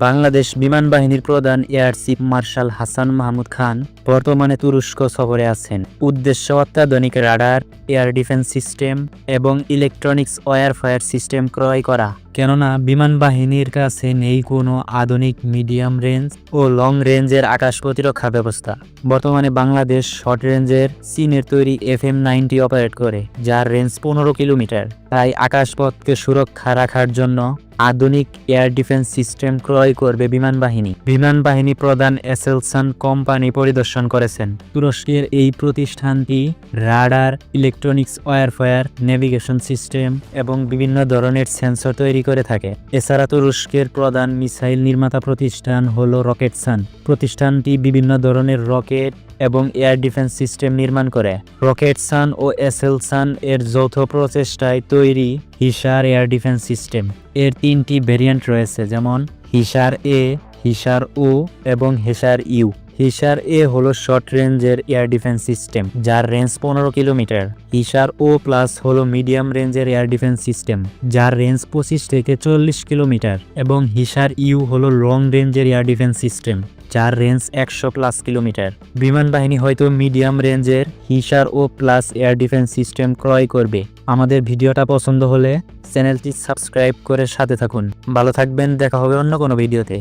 বাংলাদেশ বিমান বাহিনীর প্রধান air chief marshal Hasan Mahmud Khan বর্তমানে তুরস্ক সফরে আছেন। উদ্দেশ্য অত্যাধুনিক রাডার, এয়ার ডিফেন্স সিস্টেম এবং ইলেকট্রনিক্স ওয়ারফেয়ার সিস্টেম ক্রয় করা। কেননা বিমান বাহিনীর কাছে নেই কোনো আধুনিক মিডিয়াম রেঞ্জ ও লং রেঞ্জের আকাশ প্রতিরক্ষা ব্যবস্থা। বর্তমানে বাংলাদেশ শর্ট রেঞ্জের চীনের তৈরি FM-90 অপারেট করে, যার রেঞ্জ 15 কিলোমিটার। তাই আকাশপথকে সুরক্ষা রাখার জন্য আধুনিক এয়ার ডিফেন্স সিস্টেম ক্রয় করবে বিমান বাহিনী। বিমান বাহিনী প্রধান এসেলসান কোম্পানি পরিদর্শন করেছেন। তুরস্কের এই প্রতিষ্ঠানটি radar, electronics warfare, navigation system এবং বিভিন্ন ধরনের সেন্সর তৈরি করে থাকে। এছাড়া তুরস্কের প্রধান মিসাইল নির্মাতা প্রতিষ্ঠান হলো রকেটসান। প্রতিষ্ঠানটি বিভিন্ন ধরনের রকেট এবং এয়ার ডিফেন্স সিস্টেম নির্মাণ করে। রকেটসান ও এসেলসান এর যৌথ প্রচেষ্টায় তৈরি হিসার এয়ার ডিফেন্স সিস্টেম। এর 3টি ভেরিয়েন্ট রয়েছে, যেমন হিসার এ, হিসার ও এবং হিসার ইউ। হিসার এ হলো শর্ট রেঞ্জের এয়ার ডিফেন্স সিস্টেম, যার রেঞ্জ 15 কিলোমিটার। হিসার ও প্লাস হলো মিডিয়াম রেঞ্জের এয়ার ডিফেন্স সিস্টেম, যার রেঞ্জ 25 থেকে 40 কিলোমিটার। এবং হিসার ইউ হলো লং রেঞ্জের এয়ার ডিফেন্স সিস্টেম, যার রেঞ্জ 100+ কিলোমিটার। বিমান বাহিনী হয়তো মিডিয়াম রেঞ্জের হিসার ও প্লাস এয়ার ডিফেন্স সিস্টেম ক্রয় করবে। আমাদের ভিডিওটা পছন্দ হলে চ্যানেলটি সাবস্ক্রাইব করে সাথে থাকুন। ভালো থাকবেন, দেখা হবে অন্য কোনো ভিডিওতে।